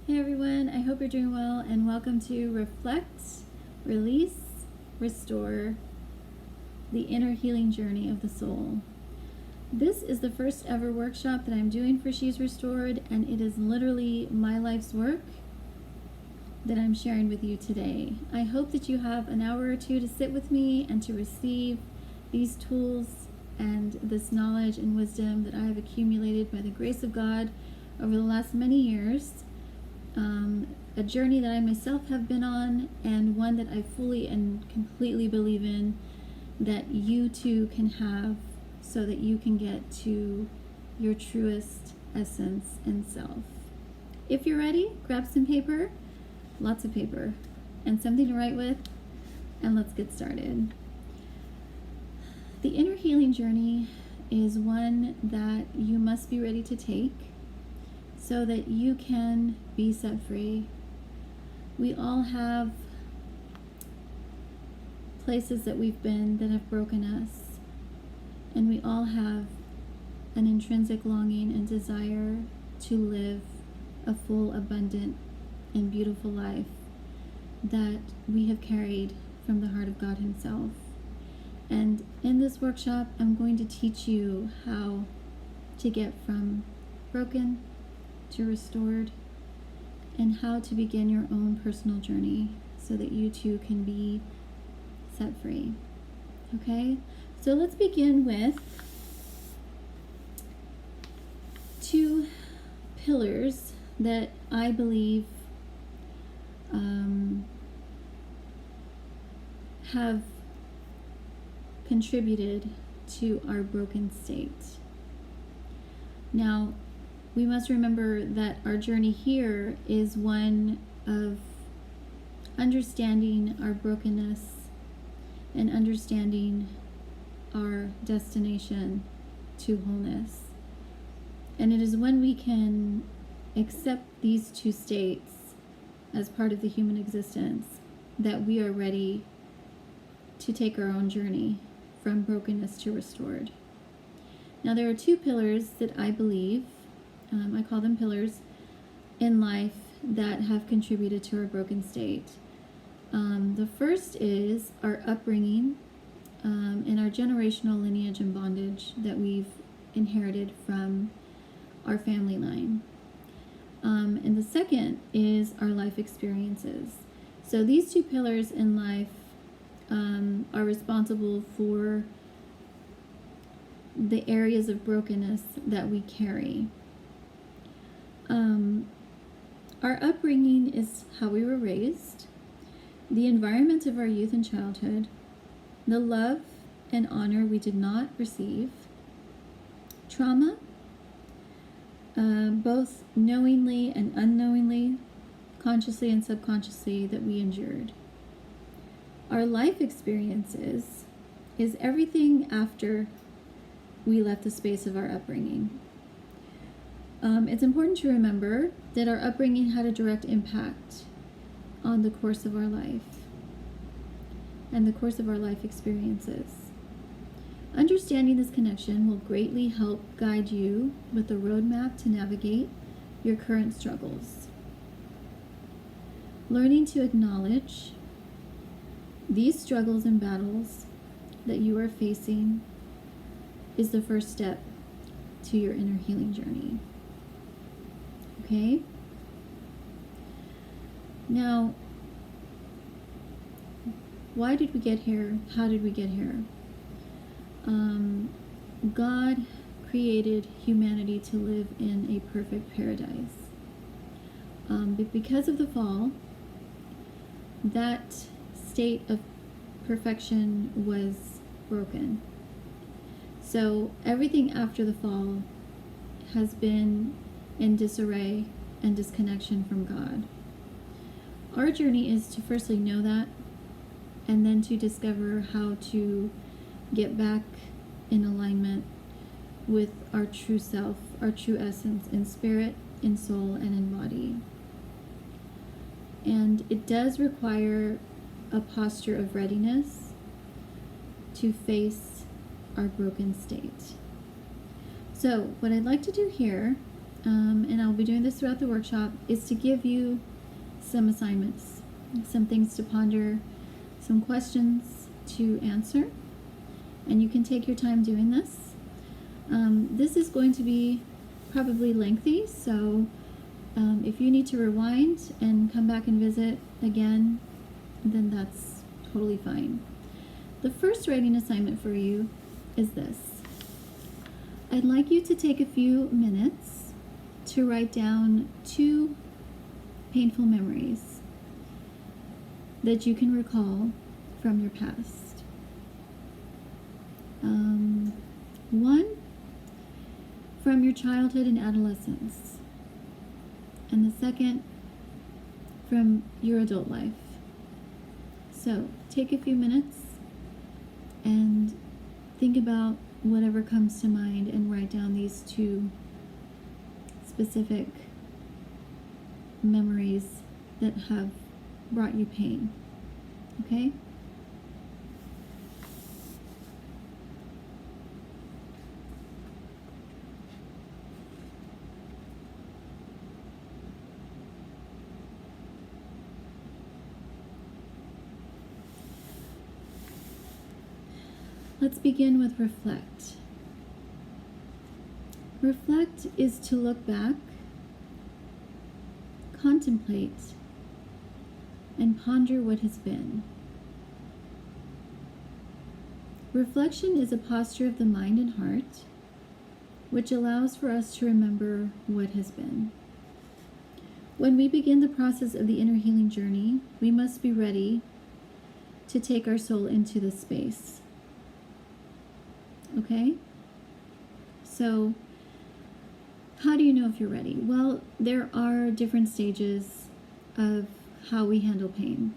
Hey everyone, I hope you're doing well and welcome to Reflect, Release, Restore, the Inner Healing Journey of the Soul. This is the first ever workshop that I'm doing for She's Restored, and it is literally my life's work that I'm sharing with you today. I hope that you have an hour or two to sit with me and to receive these tools and this knowledge and wisdom that I have accumulated by the grace of God over the last many years. A journey that I myself have been on, and one that I fully and completely believe in that you too can have, so that you can get to your truest essence and self. If you're ready, grab some paper, lots of paper, and something to write with, and let's get started. The inner healing journey is one that you must be ready to take so that you can be set free. We all have places that we've been that have broken us, and we all have an intrinsic longing and desire to live a full, abundant, and beautiful life that we have carried from the heart of God Himself. And in this workshop, I'm going to teach you how to get from broken to restored, and how to begin your own personal journey so that you too can be set free. Okay, so let's begin with two pillars that I believe have contributed to our broken state. Now, we must remember that our journey here is one of understanding our brokenness and understanding our destination to wholeness. And it is when we can accept these two states as part of the human existence that we are ready to take our own journey from brokenness to restored. Now, there are two pillars that I believe, I call them pillars, in life that have contributed to our broken state. The first is our upbringing and our generational lineage and bondage that we've inherited from our family line. And the second is our life experiences. So these two pillars in life are responsible for the areas of brokenness that we carry. Our upbringing is how we were raised, the environment of our youth and childhood, the love and honor we did not receive, trauma, both knowingly and unknowingly, consciously and subconsciously, that we endured. Our life experiences is everything after we left the space of our upbringing. It's important to remember that our upbringing had a direct impact on the course of our life and the course of our life experiences. Understanding this connection will greatly help guide you with a roadmap to navigate your current struggles. Learning to acknowledge these struggles and battles that you are facing is the first step to your inner healing journey. Okay? Now, why did we get here? How did we get here? God created humanity to live in a perfect paradise. But because of the fall, that state of perfection was broken. So everything after the fall has been in disarray and disconnection from God. Our journey is to firstly know that, and then to discover how to get back in alignment with our true self, our true essence in spirit, in soul, and in body. And it does require a posture of readiness to face our broken state. So what I'd like to do here and I'll be doing this throughout the workshop, is to give you some assignments, some things to ponder, some questions to answer, and you can take your time doing this. This is going to be probably lengthy, so if you need to rewind and come back and visit again, then that's totally fine. The first writing assignment for you is this. I'd like you to take a few minutes to write down 2 painful memories that you can recall from your past. One from your childhood and adolescence, and the second from your adult life. So take a few minutes and think about whatever comes to mind and write down these 2 specific memories that have brought you pain. Okay? Let's begin with reflect. Reflect is to look back, contemplate, and ponder what has been. Reflection is a posture of the mind and heart, which allows for us to remember what has been. When we begin the process of the inner healing journey, we must be ready to take our soul into this space. Okay? So, how do you know if you're ready? Well, there are different stages of how we handle pain.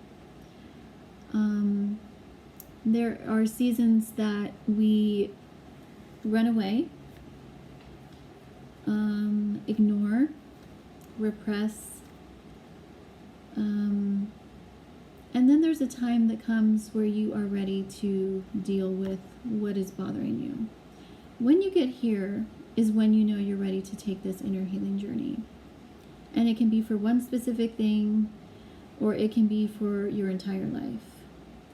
There are seasons that we run away, ignore, repress, and then there's a time that comes where you are ready to deal with what is bothering you. When you get here is when you know you're ready to take this inner healing journey. And it can be for one specific thing, or it can be for your entire life.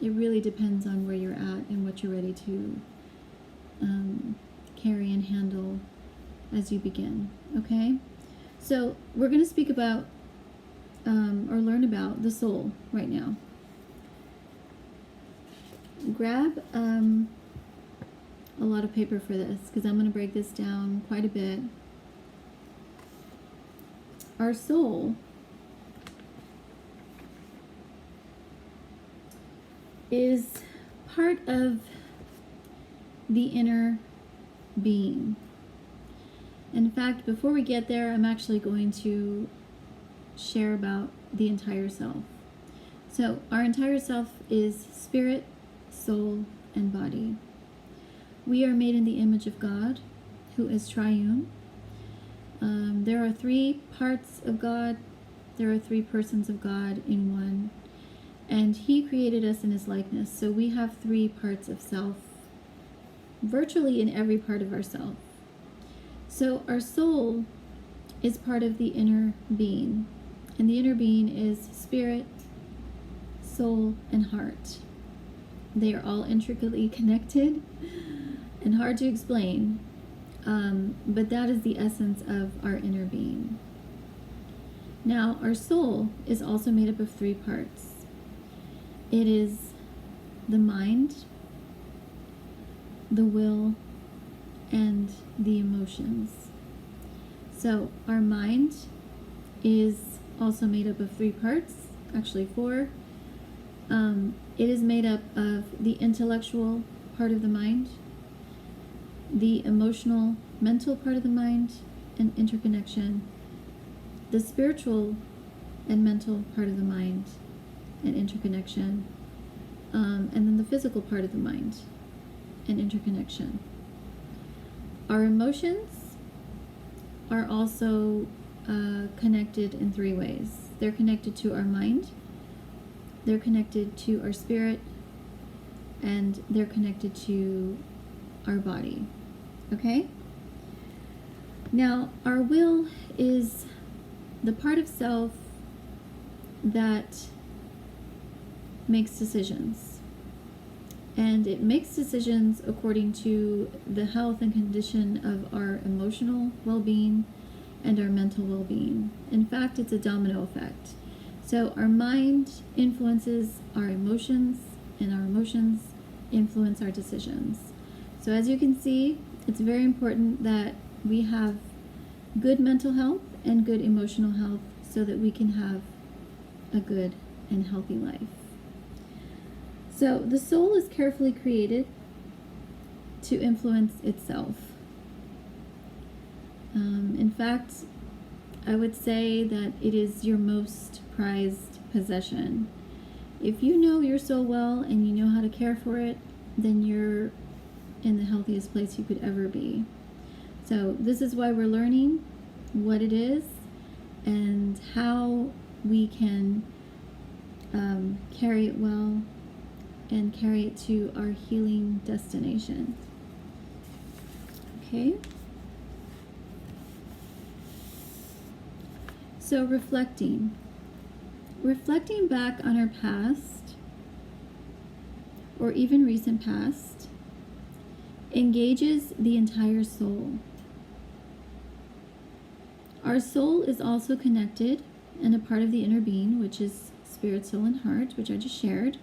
It really depends on where you're at and what you're ready to carry and handle as you begin. Okay? So we're going to speak about or learn about the soul right now. Grab a lot of paper for this, because I'm going to break this down quite a bit. Our soul is part of the inner being. In fact, before we get there, I'm actually going to share about the entire self. So our entire self is spirit, soul, and body. We are made in the image of God, who is triune. There are 3 parts of God. There are 3 persons of God in one. And He created us in His likeness. So we have 3 parts of self, virtually in every part of ourself. So our soul is part of the inner being. And the inner being is spirit, soul, and heart. They are all intricately connected and hard to explain, but that is the essence of our inner being. Now, our soul is also made up of 3 parts. It is the mind, the will, and the emotions. So our mind is also made up of 3 parts, actually 4. It is made up of the intellectual part of the mind, the emotional, mental part of the mind, and interconnection, the spiritual and mental part of the mind, and interconnection, and then the physical part of the mind, and interconnection. Our emotions are also connected in 3 ways. They're connected to our mind, they're connected to our spirit, and they're connected to our body. Okay? Now, our will is the part of self that makes decisions. And it makes decisions according to the health and condition of our emotional well-being and our mental well-being. In fact, it's a domino effect. So our mind influences our emotions, and our emotions influence our decisions. So as you can see, it's very important that we have good mental health and good emotional health so that we can have a good and healthy life. So the soul is carefully created to influence itself. In fact, I would say that it is your most prized possession. If you know your soul well and you know how to care for it, then you're in the healthiest place you could ever be. So this is why we're learning what it is and how we can carry it well and carry it to our healing destination. Okay? So reflecting back on our past or even recent past engages the entire soul. Our soul is also connected and a part of the inner being, which is spirit, soul, and heart, which I just shared.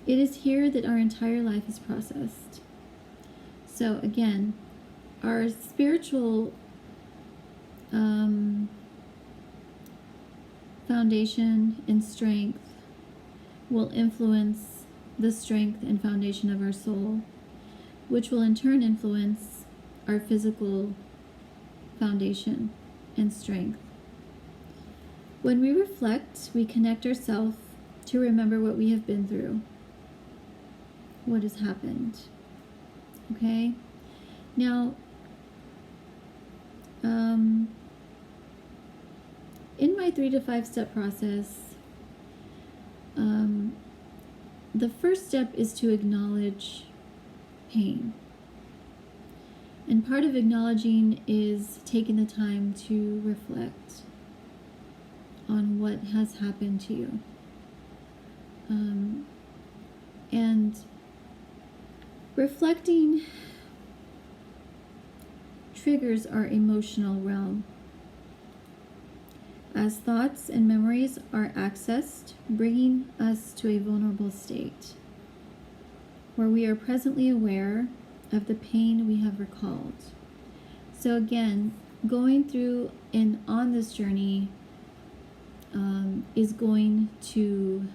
It is here that our entire life is processed. So again, our spiritual foundation and strength will influence the strength and foundation of our soul, which will in turn influence our physical foundation and strength. When we reflect, we connect ourselves to remember what we have been through, what has happened. Okay? Now, in my 3 to 5 step process, the first step is to acknowledge pain. And part of acknowledging is taking the time to reflect on what has happened to you. And reflecting triggers our emotional realm. As thoughts and memories are accessed, bringing us to a vulnerable state where we are presently aware of the pain we have recalled. So again, going through and on this journey is going to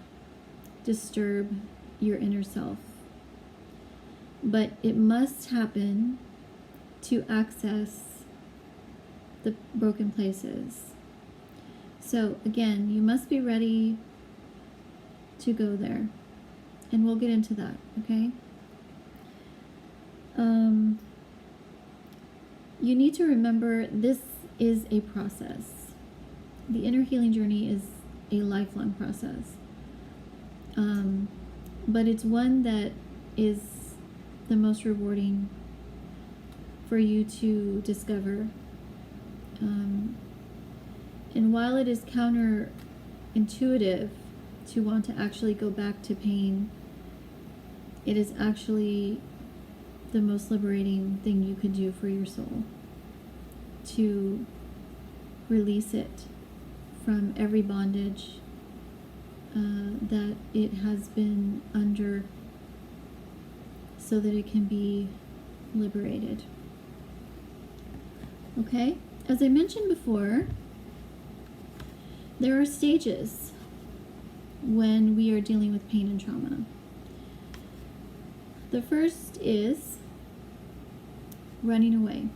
disturb your inner self. But it must happen to access the broken places. So again, you must be ready to go there. And we'll get into that, okay? You need to remember this is a process. The inner healing journey is a lifelong process. But it's one that is the most rewarding for you to discover. And while it is counterintuitive to want to actually go back to pain, it is actually the most liberating thing you could do for your soul, to release it from every bondage that it has been under, so that it can be liberated. Okay? As I mentioned before, there are stages when we are dealing with pain and trauma. The first is running away.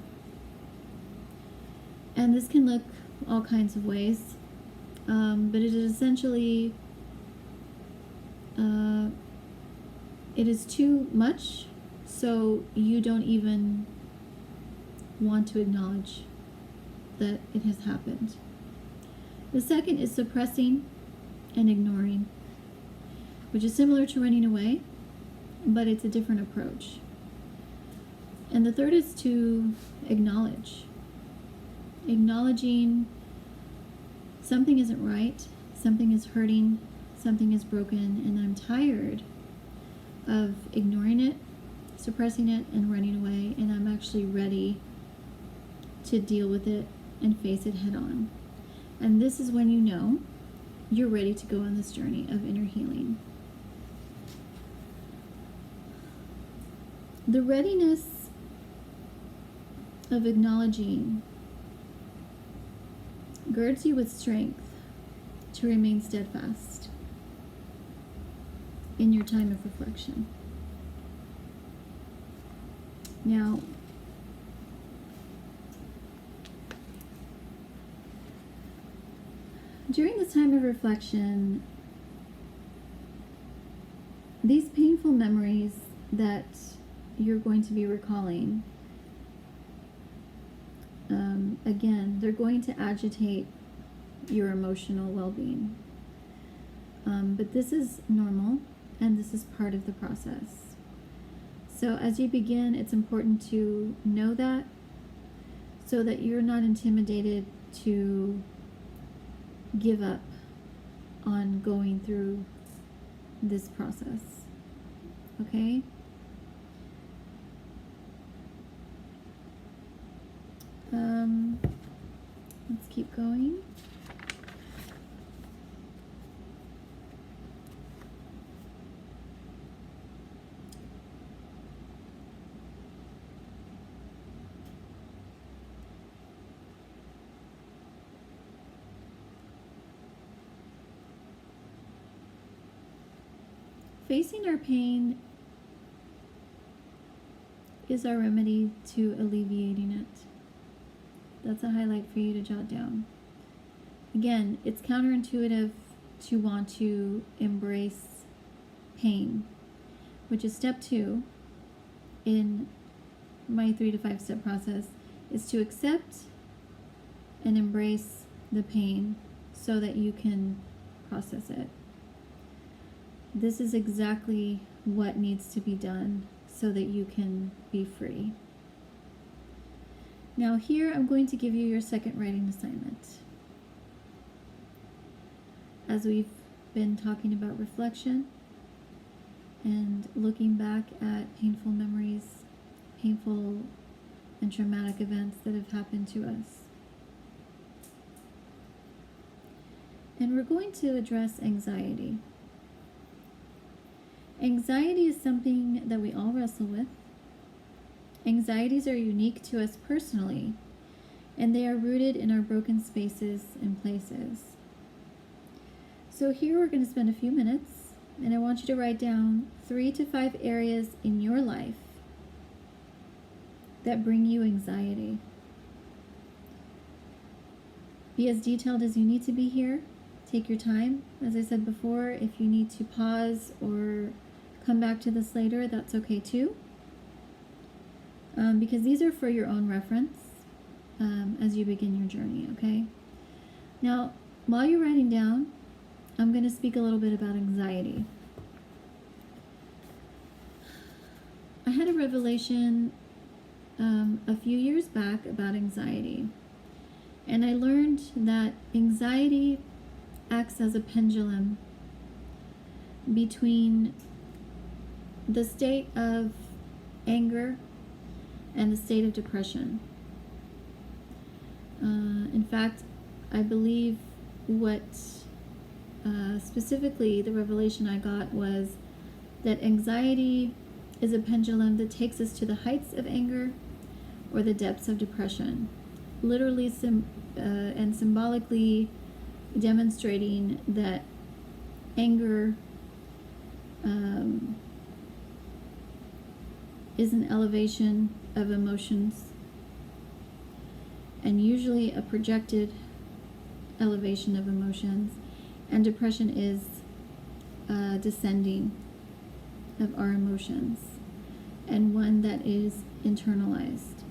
And this can look all kinds of ways, but it is essentially, it is too much, so you don't even want to acknowledge that it has happened. The second is suppressing and ignoring, which is similar to running away, but it's a different approach. And the third is to acknowledge. Acknowledging something isn't right, something is hurting, something is broken, and I'm tired of ignoring it, suppressing it, and running away, and I'm actually ready to deal with it and face it head on. And this is when you know you're ready to go on this journey of inner healing. The readiness of acknowledging girds you with strength to remain steadfast in your time of reflection. Now, during this time of reflection, these painful memories that you're going to be recalling, again, they're going to agitate your emotional well-being. But this is normal, and this is part of the process. So as you begin, it's important to know that, so that you're not intimidated to give up on going through this process. Okay? Let's keep going. Facing our pain is our remedy to alleviating it. That's a highlight for you to jot down. Again, it's counterintuitive to want to embrace pain, which is step 2 in my 3 to 5 step process, is to accept and embrace the pain so that you can process it. This is exactly what needs to be done so that you can be free. Now here I'm going to give you your second writing assignment. As we've been talking about reflection and looking back at painful memories, painful and traumatic events that have happened to us. And we're going to address anxiety. Anxiety is something that we all wrestle with. Anxieties are unique to us personally, and they are rooted in our broken spaces and places. So here we're going to spend a few minutes, and I want you to write down 3 to 5 areas in your life that bring you anxiety. Be as detailed as you need to be here. Take your time. As I said before, if you need to pause or come back to this later, that's okay too. Because these are for your own reference as you begin your journey, okay? Now, while you're writing down, I'm going to speak a little bit about anxiety. I had a revelation a few years back about anxiety, and I learned that anxiety acts as a pendulum between the state of anger and the state of depression. In fact, I believe what specifically the revelation I got was that anxiety is a pendulum that takes us to the heights of anger or the depths of depression, literally and symbolically demonstrating that anger is an elevation of emotions, and usually a projected elevation of emotions, and depression is descending of our emotions, and one that is internalized.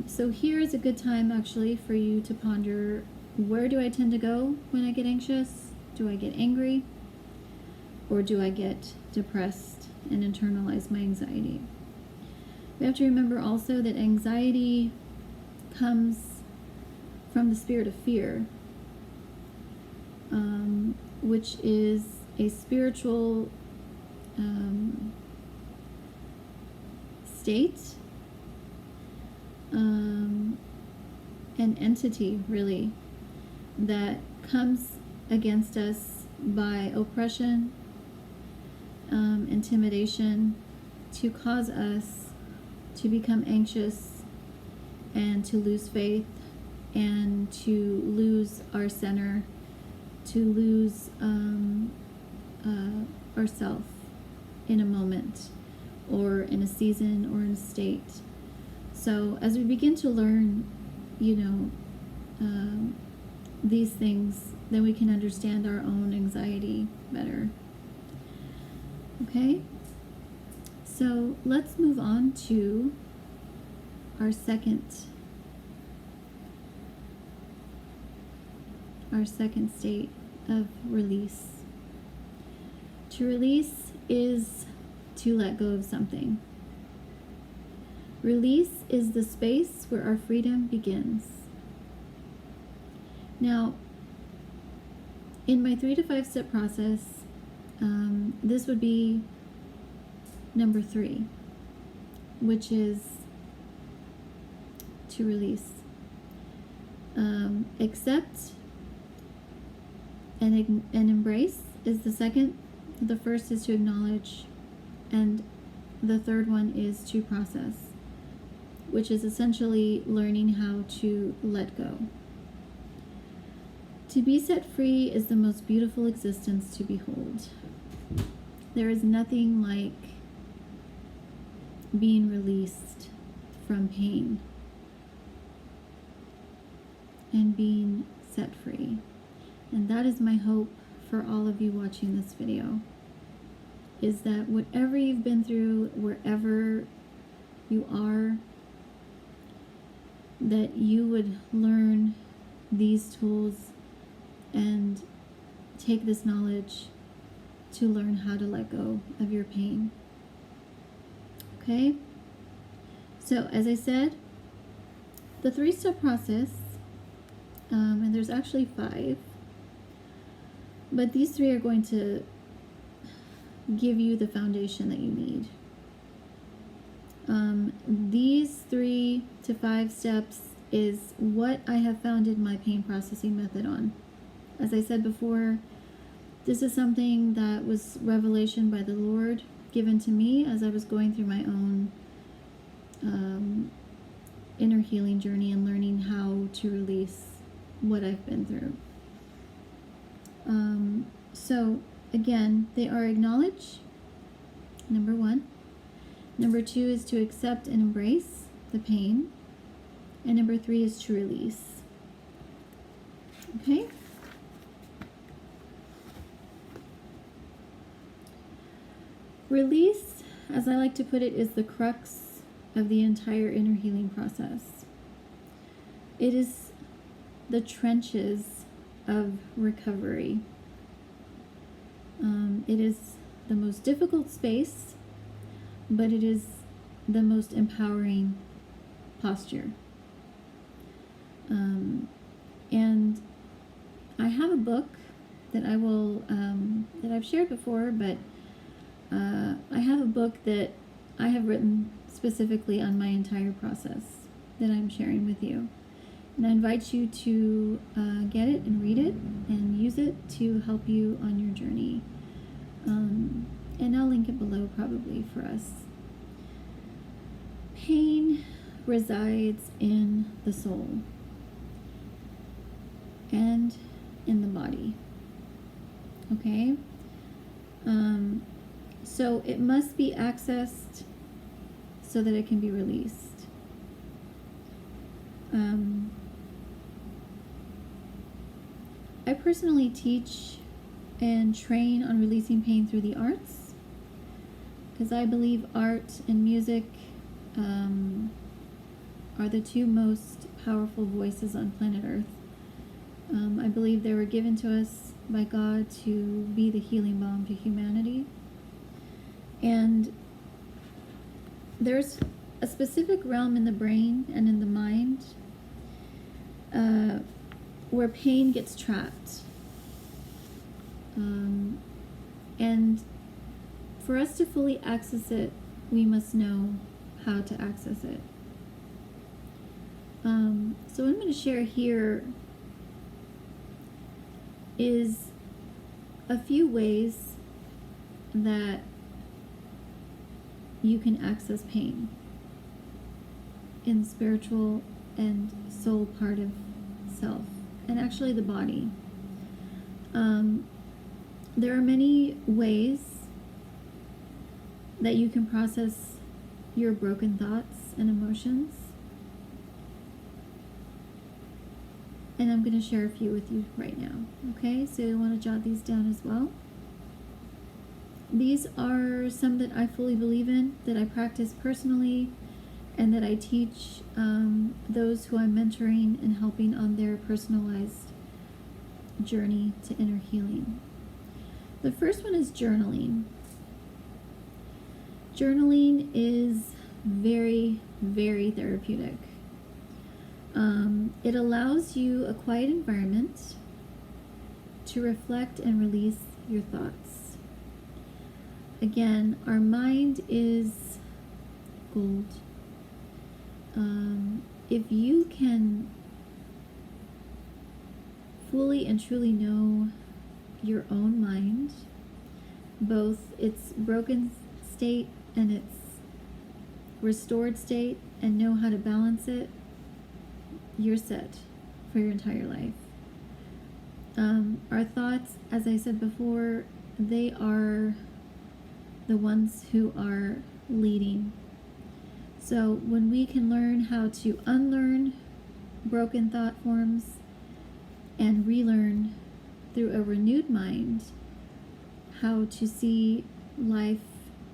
So here is a good time actually for you to ponder, where do I tend to go when I get anxious? Do I get angry? Or do I get depressed and internalize my anxiety? We have to remember also that anxiety comes from the spirit of fear, which is a spiritual state, an entity, really, that comes against us by oppression, intimidation, to cause us to become anxious and to lose faith and to lose our center, to lose ourself in a moment or in a season or in a state. So as we begin to learn, these things, then we can understand our own anxiety better. Okay? So let's move on to our second state of release. To release is to let go of something. Release is the space where our freedom begins. Now, in my 3 to 5 step process, this would be number 3, which is to release. Accept and embrace is the second. The first is to acknowledge, and the third one is to process, which is essentially learning how to let go. To be set free is the most beautiful existence to behold. There is nothing like being released from pain and being set free. And that is my hope for all of you watching this video, is that whatever you've been through, wherever you are, that you would learn these tools and take this knowledge to learn how to let go of your pain. Okay? So, as I said, the 3-step process, and there's actually 5, but these 3 are going to give you the foundation that you need. These 3 to 5 steps is what I have founded my pain processing method on. As I said before, this is something that was revelation by the Lord given to me as I was going through my own inner healing journey and learning how to release what I've been through. So again, they are acknowledge, number 1. Number 2 is to accept and embrace the pain. And number 3 is to release. Okay? Release, as I like to put it, is the crux of the entire inner healing process. It is the trenches of recovery. It is the most difficult space, but it is the most empowering posture. And I have a book that I will that I've shared before, but I have a book that I have written specifically on my entire process that I'm sharing with you. And I invite you to get it and read it and use it to help you on your journey. And I'll link it below probably for us. Pain resides in the soul and in the body. Okay? So it must be accessed so that it can be released. I personally teach and train on releasing pain through the arts, because I believe art and music are the 2 most powerful voices on planet Earth. I believe they were given to us by God to be the healing balm to humanity. And there's a specific realm in the brain and in the mind where pain gets trapped. And for us to fully access it, we must know how to access it. So what I'm going to share here is a few ways that you can access pain in the spiritual and soul part of self, and actually the body. There are many ways that you can process your broken thoughts and emotions, and I'm going to share a few with you right now. Okay, so you want to jot these down as well. These are some that I fully believe in, that I practice personally, and that I teach those who I'm mentoring and helping on their personalized journey to inner healing. The first one is journaling. Journaling is very, very therapeutic. It allows you a quiet environment to reflect and release your thoughts. Again, our mind is gold. If you can fully and truly know your own mind, both its broken state and its restored state, and know how to balance it, you're set for your entire life. Our thoughts, as I said before, they are the ones who are leading. So when we can learn how to unlearn broken thought forms and relearn through a renewed mind how to see life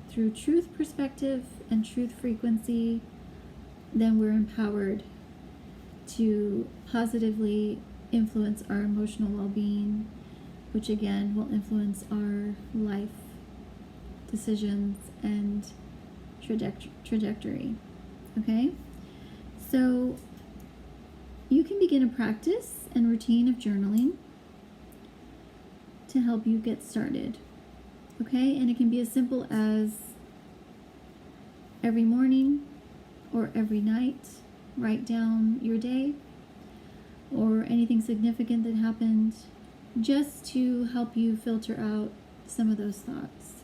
through truth perspective and truth frequency, then we're empowered to positively influence our emotional well-being, which again will influence our life decisions and trajectory. Okay? So you can begin a practice and routine of journaling to help you get started. Okay? And it can be as simple as every morning or every night, write down your day or anything significant that happened, just to help you filter out some of those thoughts.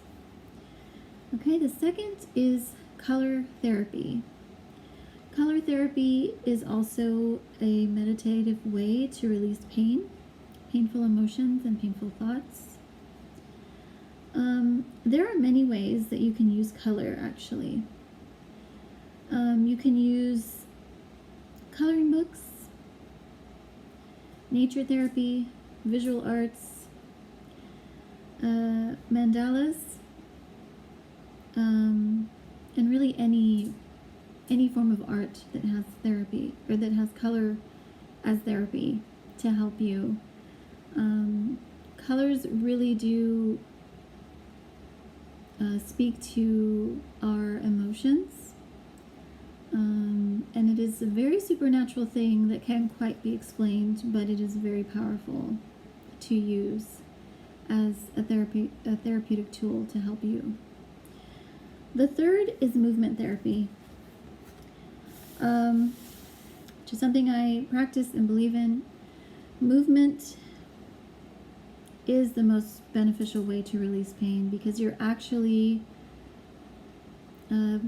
Okay, the second is color therapy. Color therapy is also a meditative way to release pain, painful emotions, and painful thoughts. There are many ways that you can use color, actually. You can use coloring books, nature therapy, visual arts, mandalas, and really any form of art that has therapy, or that has color as therapy to help you. Colors really do speak to our emotions, and it is a very supernatural thing that can't quite be explained, but it is very powerful to use as a therapeutic tool to help you. The third is movement therapy, which is something I practice and believe in. Movement is the most beneficial way to release pain, because you're actually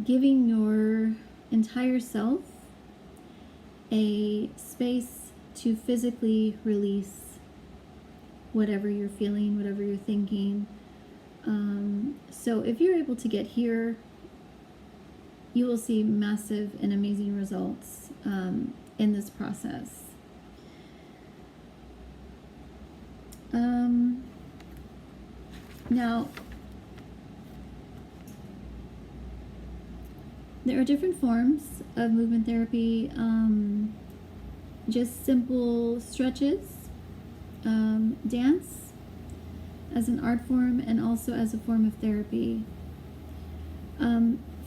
giving your entire self a space to physically release whatever you're feeling, whatever you're thinking. So if you're able to get here, you will see massive and amazing results in this process. Now, there are different forms of movement therapy. Just simple stretches, dance as an art form, and also as a form of therapy.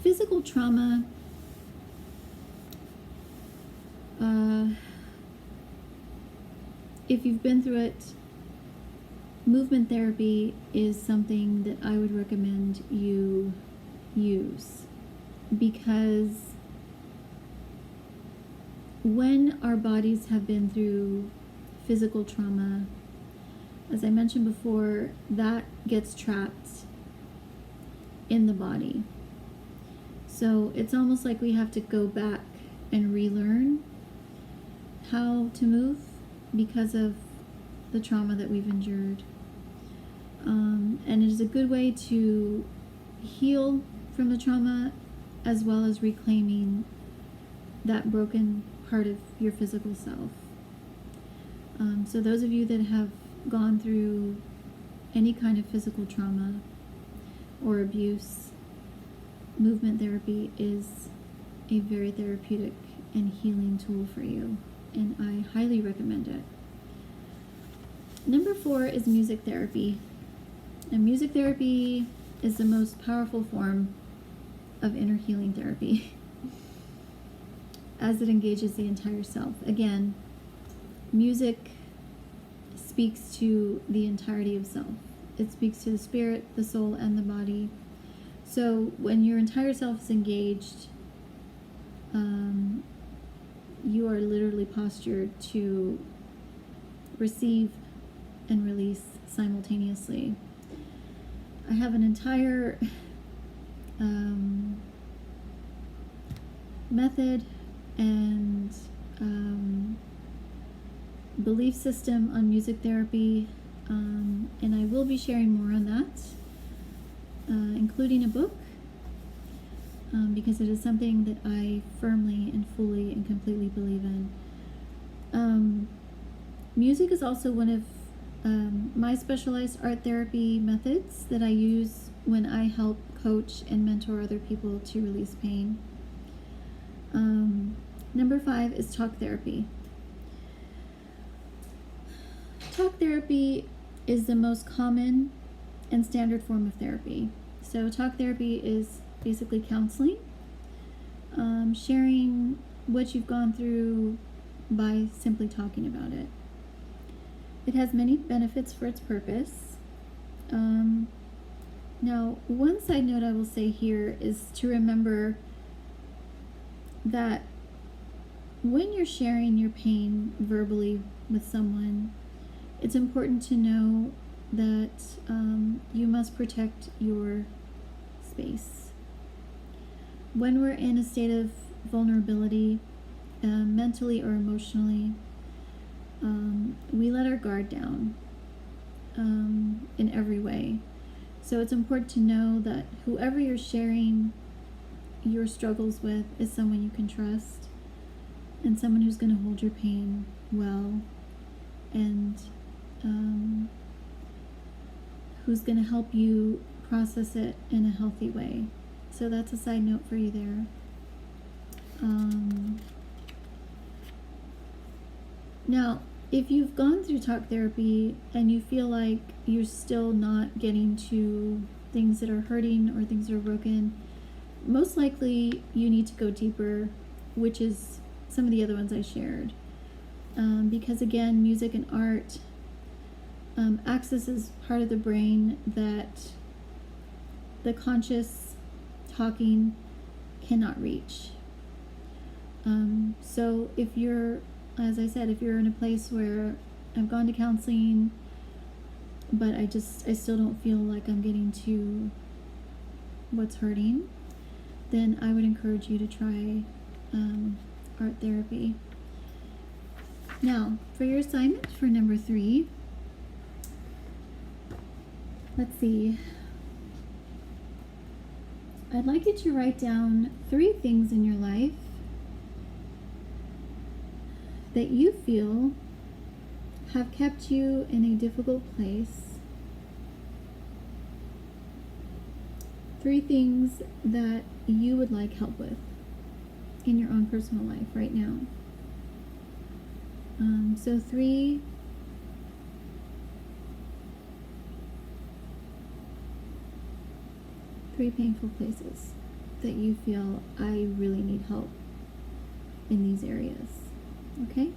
Physical trauma if you've been through it, movement therapy is something that I would recommend you use, because when our bodies have been through physical trauma, as I mentioned before, that gets trapped in the body. So it's almost like we have to go back and relearn how to move because of the trauma that we've endured. And it is a good way to heal from the trauma, as well as reclaiming that broken part of your physical self. So those of you that have gone through any kind of physical trauma or abuse, movement therapy is a very therapeutic and healing tool for you, and I highly recommend it. Number 4 is music therapy. And music therapy is the most powerful form of inner healing therapy as it engages the entire self. Again, music speaks to the entirety of self. It speaks to the spirit, the soul, and the body. So when your entire self is engaged, you are literally postured to receive and release simultaneously. I have an entire method and belief system on music therapy, and I will be sharing more on that, including a book, because it is something that I firmly and fully and completely believe in. Music is also one of my specialized art therapy methods that I use when I help coach and mentor other people to release pain. Number 5 is talk therapy. Talk therapy is the most common and standard form of therapy. So talk therapy is basically counseling, sharing what you've gone through by simply talking about it. It has many benefits for its purpose. Now, one side note I will say here is to remember that when you're sharing your pain verbally with someone, it's important to know that you must protect your space. When we're in a state of vulnerability, mentally or emotionally, we let our guard down in every way. So it's important to know that whoever you're sharing your struggles with is someone you can trust, and someone who's going to hold your pain well, and who's going to help you process it in a healthy way. So that's a side note for you there. Now, if you've gone through talk therapy and you feel like you're still not getting to things that are hurting or things that are broken, most likely you need to go deeper, which is some of the other ones I shared. Because again, music and art accesses part of the brain that the conscious talking cannot reach. So if you're, as I said, if you're in a place where I've gone to counseling, but I still don't feel like I'm getting to what's hurting, then I would encourage you to try art therapy. Now, for your assignment for number 3, let's see. I'd like you to write down 3 things in your life that you feel have kept you in a difficult place. 3 things that you would like help with in your own personal life right now. So 3 painful places that you feel I really need help in these areas. Okay?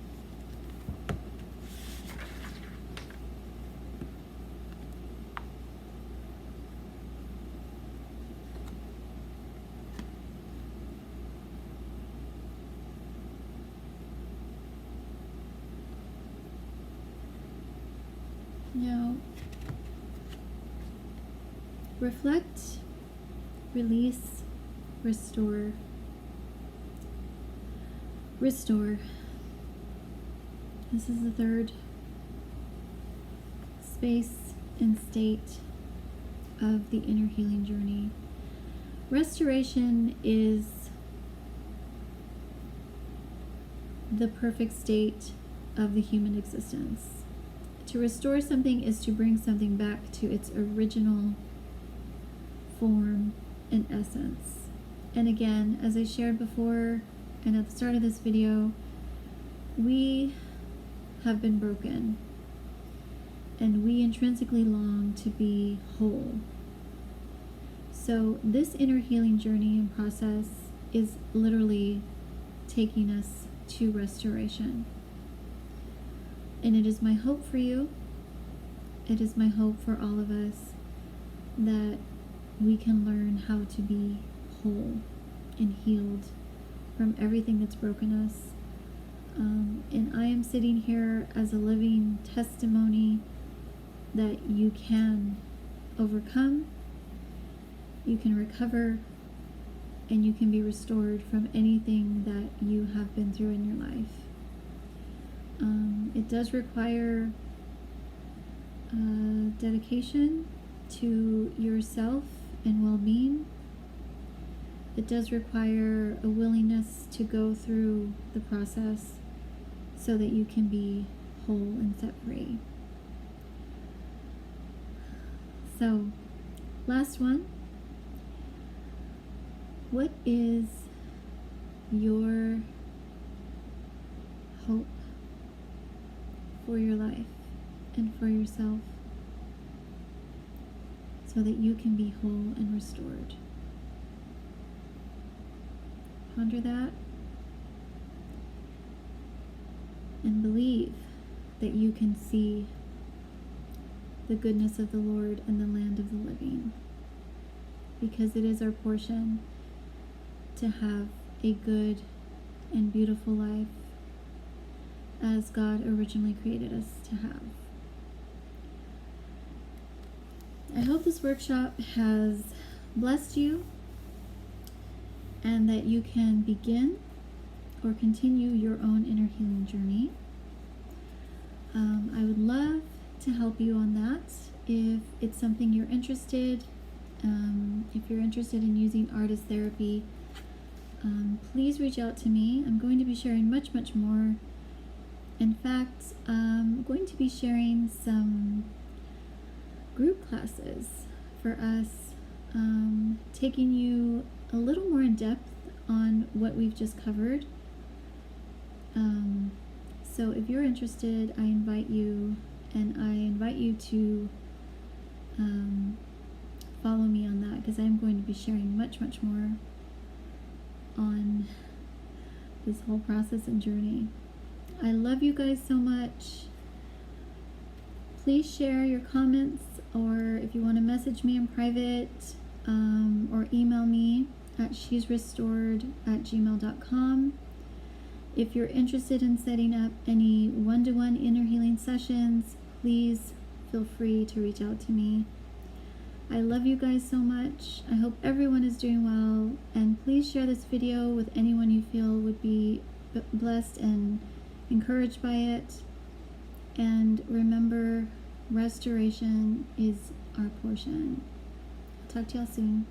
Now, reflect, release, restore. Restore. This is the third space and state of the inner healing journey. Restoration is the perfect state of the human existence. To restore something is to bring something back to its original form and essence. And again, as I shared before and at the start of this video, we have been broken and we intrinsically long to be whole. So this inner healing journey and process is literally taking us to restoration. And it is my hope for you, it is my hope for all of us, that we can learn how to be whole and healed from everything that's broken us. And I am sitting here as a living testimony that you can overcome, you can recover, and you can be restored from anything that you have been through in your life. It does require dedication to yourself and well-being. It does require a willingness to go through the process so that you can be whole and set free. So, last one. What is your hope for your life and for yourself so that you can be whole and restored? Ponder that and believe that you can see the goodness of the Lord in the land of the living, because it is our portion to have a good and beautiful life as God originally created us to have. I hope this workshop has blessed you and that you can begin or continue your own inner healing journey. I would love to help you on that if it's something you're interested. If you're interested in using artist therapy, please reach out to me. I'm going to be sharing much more. In fact, I'm going to be sharing some group classes for us, taking you a little more in depth on what we've just covered. So if you're interested, I invite you to follow me on that, because I'm going to be sharing much more on this whole process and journey. I love you guys so much. Please share your comments, or if you want to message me in private, or email me at shesrestored@gmail.com. If you're interested in setting up any one-to-one inner healing sessions, please feel free to reach out to me. I love you guys so much. I hope everyone is doing well, and please share this video with anyone you feel would be blessed and encouraged by it. And remember, restoration is our portion. Talk to y'all soon.